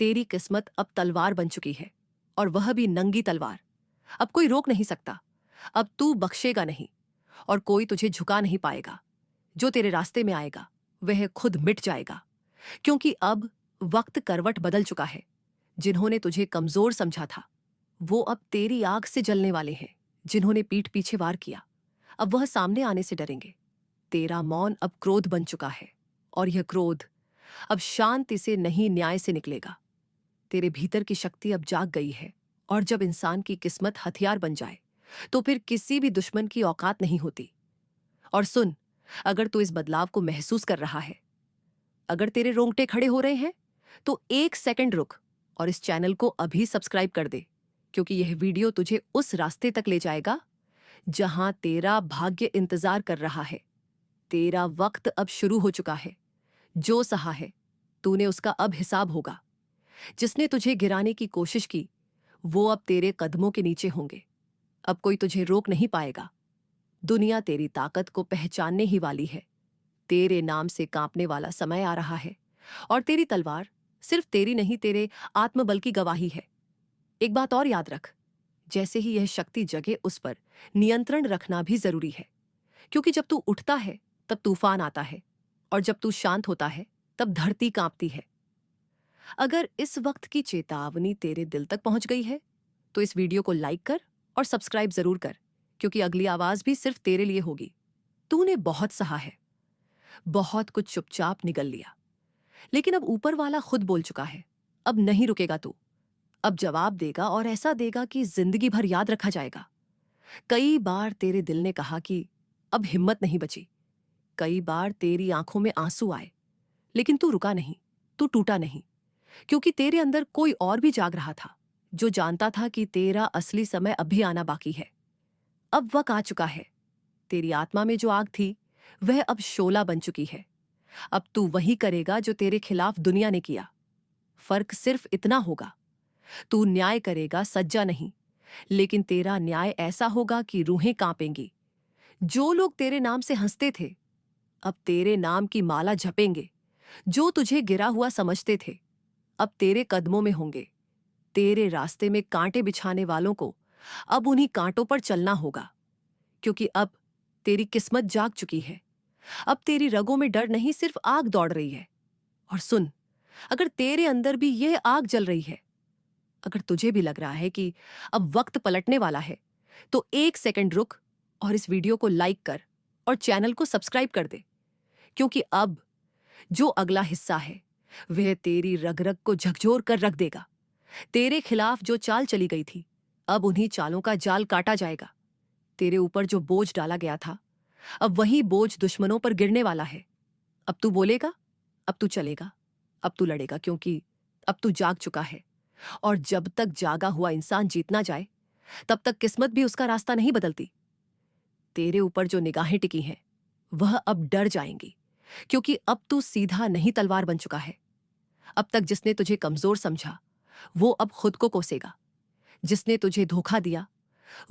तेरी किस्मत अब तलवार बन चुकी है, और वह भी नंगी तलवार। अब कोई रोक नहीं सकता। अब तू बख्शेगा नहीं, और कोई तुझे झुका नहीं पाएगा। जो तेरे रास्ते में आएगा वह खुद मिट जाएगा, क्योंकि अब वक्त करवट बदल चुका है। जिन्होंने तुझे कमजोर समझा था वो अब तेरी आग से जलने वाले हैं। जिन्होंने पीठ पीछे वार किया अब वह सामने आने से डरेंगे। तेरा मौन अब क्रोध बन चुका है, और यह क्रोध अब शांति से नहीं, न्याय से निकलेगा। तेरे भीतर की शक्ति अब जाग गई है, और जब इंसान की किस्मत हथियार बन जाए तो फिर किसी भी दुश्मन की औकात नहीं होती। और सुन, अगर तू इस बदलाव को महसूस कर रहा है, अगर तेरे रोंगटे खड़े हो रहे हैं, तो 1 सेकंड रुक और इस चैनल को अभी सब्सक्राइब कर दे, क्योंकि यह वीडियो तुझे उस रास्ते तक ले जाएगा जहां तेरा भाग्य इंतजार कर रहा है। तेरा वक्त अब शुरू हो चुका है। जो सहा है तूने उसका अब हिसाब होगा। जिसने तुझे गिराने की कोशिश की वो अब तेरे कदमों के नीचे होंगे। अब कोई तुझे रोक नहीं पाएगा। दुनिया तेरी ताकत को पहचानने ही वाली है। तेरे नाम से कांपने वाला समय आ रहा है, और तेरी तलवार सिर्फ तेरी नहीं, तेरे आत्मबल की गवाही है। एक बात और याद रख, जैसे ही यह शक्ति जगे उस पर नियंत्रण रखना भी जरूरी है, क्योंकि जब तू उठता है तब तूफान आता है, और जब तू शांत होता है तब धरती कांपती है। अगर इस वक्त की चेतावनी तेरे दिल तक पहुंच गई है तो इस वीडियो को लाइक कर और सब्सक्राइब जरूर कर, क्योंकि अगली आवाज भी सिर्फ तेरे लिए होगी। तूने बहुत सहा है, बहुत कुछ चुपचाप निगल लिया, लेकिन अब ऊपर वाला खुद बोल चुका है। अब नहीं रुकेगा तू। अब जवाब देगा, और ऐसा देगा कि जिंदगी भर याद रखा जाएगा। कई बार तेरे दिल ने कहा कि अब हिम्मत नहीं बची। कई बार तेरी आंखों में आंसू आए, लेकिन तू रुका नहीं, तू टूटा नहीं, क्योंकि तेरे अंदर कोई और भी जाग रहा था, जो जानता था कि तेरा असली समय अभी आना बाकी है। अब वक्त आ चुका है। तेरी आत्मा में जो आग थी वह अब शोला बन चुकी है। अब तू वही करेगा जो तेरे खिलाफ दुनिया ने किया। फर्क सिर्फ इतना होगा, तू न्याय करेगा, सज्जा नहीं, लेकिन तेरा न्याय ऐसा होगा कि रूहें कांपेंगी। जो लोग तेरे नाम से हंसते थे अब तेरे नाम की माला जपेंगे। जो तुझे गिरा हुआ समझते थे अब तेरे कदमों में होंगे। तेरे रास्ते में कांटे बिछाने वालों को अब उन्हीं कांटों पर चलना होगा, क्योंकि अब तेरी किस्मत जाग चुकी है। अब तेरी रगों में डर नहीं, सिर्फ आग दौड़ रही है। और सुन, अगर तेरे अंदर भी यह आग जल रही है, अगर तुझे भी लग रहा है कि अब वक्त पलटने वाला है, तो 1 सेकंड रुक और इस वीडियो को लाइक कर और चैनल को सब्सक्राइब कर दे, क्योंकि अब जो अगला हिस्सा है वह तेरी रग रग को झकझोर कर रख देगा। तेरे खिलाफ जो चाल चली गई थी अब उन्हीं चालों का जाल काटा जाएगा। तेरे ऊपर जो बोझ डाला गया था अब वही बोझ दुश्मनों पर गिरने वाला है। अब तू बोलेगा, अब तू चलेगा, अब तू लड़ेगा, क्योंकि अब तू जाग चुका है। और जब तक जागा हुआ इंसान जीत ना जाए तब तक किस्मत भी उसका रास्ता नहीं बदलती। तेरे ऊपर जो निगाहें टिकी हैं वह अब डर जाएंगी, क्योंकि अब तू सीधा नहीं, तलवार बन चुका है। अब तक जिसने तुझे कमजोर समझा वो अब खुद को कोसेगा। जिसने तुझे धोखा दिया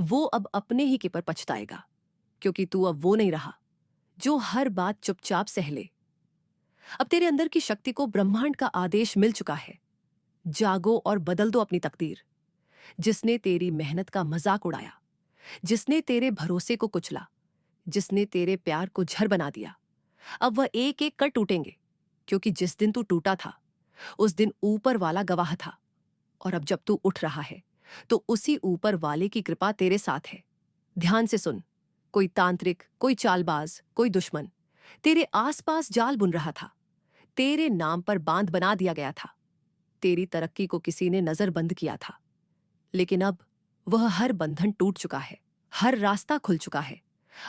वो अब अपने ही के पर पछताएगा, क्योंकि तू अब वो नहीं रहा जो हर बात चुपचाप सह ले। अब तेरे अंदर की शक्ति को ब्रह्मांड का आदेश मिल चुका है। जागो और बदल दो अपनी तकदीर। जिसने तेरी मेहनत का मजाक उड़ाया, जिसने तेरे भरोसे को कुचला, जिसने तेरे प्यार को झर बना दिया, अब वह एक एक कर टूटेंगे, क्योंकि जिस दिन तू टूटा था उस दिन ऊपर वाला गवाह था। और अब जब तू उठ रहा है तो उसी ऊपर वाले की कृपा तेरे साथ है। ध्यान से सुन, कोई तांत्रिक, कोई चालबाज, कोई दुश्मन तेरे आसपास जाल बुन रहा था। तेरे नाम पर बांध बना दिया गया था। तेरी तरक्की को किसी ने नजरबंद किया था, लेकिन अब वह हर बंधन टूट चुका है, हर रास्ता खुल चुका है।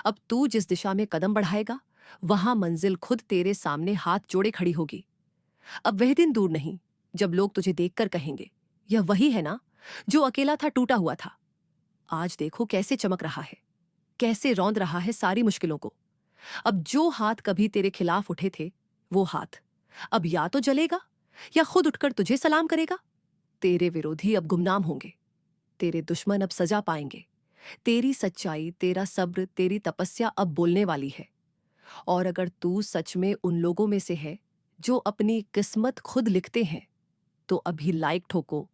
अब तू जिस दिशा में कदम बढ़ाएगा वहां मंजिल खुद तेरे सामने हाथ जोड़े खड़ी होगी। अब वह दिन दूर नहीं जब लोग तुझे देखकर कहेंगे, यह वही है ना जो अकेला था, टूटा हुआ था। आज देखो कैसे चमक रहा है, कैसे रौंद रहा है सारी मुश्किलों को। अब जो हाथ कभी तेरे खिलाफ उठे थे वो हाथ अब या तो जलेगा या खुद उठकर तुझे सलाम करेगा। तेरे विरोधी अब गुमनाम होंगे, तेरे दुश्मन अब सजा पाएंगे। तेरी सच्चाई, तेरा सब्र, तेरी तपस्या अब बोलने वाली है। और अगर तू सच में उन लोगों में से है जो अपनी किस्मत खुद लिखते हैं, तो अभी लाइक ठोको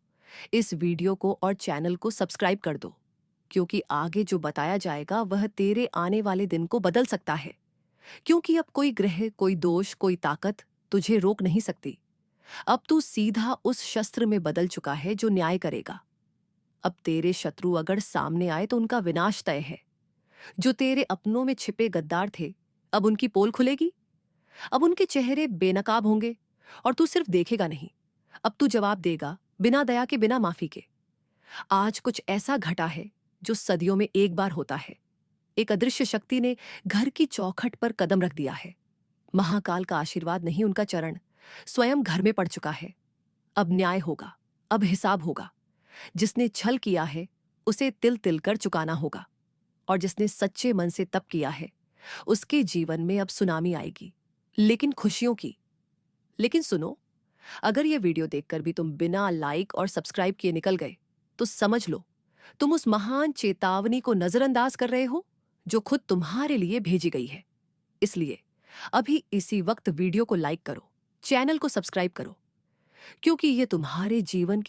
इस वीडियो को और चैनल को सब्सक्राइब कर दो, क्योंकि आगे जो बताया जाएगा वह तेरे आने वाले दिन को बदल सकता है। क्योंकि अब कोई ग्रह, कोई दोष, कोई ताकत तुझे रोक नहीं सकती। अब तू सीधा उस शस्त्र में बदल चुका है जो न्याय करेगा। अब तेरे शत्रु अगर सामने आए तो उनका विनाश तय है। जो तेरे अपनों में छिपे गद्दार थे, अब उनकी पोल खुलेगी। अब उनके चेहरे बेनकाब होंगे और तू सिर्फ देखेगा नहीं, अब तू जवाब देगा, बिना दया के, बिना माफी के। आज कुछ ऐसा घटा है जो सदियों में एक बार होता है। एक अदृश्य शक्ति ने घर की चौखट पर कदम रख दिया है। महाकाल का आशीर्वाद नहीं, उनका चरण स्वयं घर में पड़ चुका है। अब न्याय होगा, अब हिसाब होगा। जिसने छल किया है उसे तिल तिल कर चुकाना होगा, और जिसने सच्चे मन से तप किया है उसके जीवन में अब सुनामी आएगी, लेकिन खुशियों की। लेकिन सुनो, अगर यह वीडियो देखकर भी तुम बिना लाइक और सब्सक्राइब किए निकल गए तो समझ लो तुम उस महान चेतावनी को नजरअंदाज कर रहे हो जो खुद तुम्हारे लिए भेजी गई है। इसलिए अभी इसी वक्त वीडियो को लाइक करो, चैनल को सब्सक्राइब करो, क्योंकि ये तुम्हारे जीवन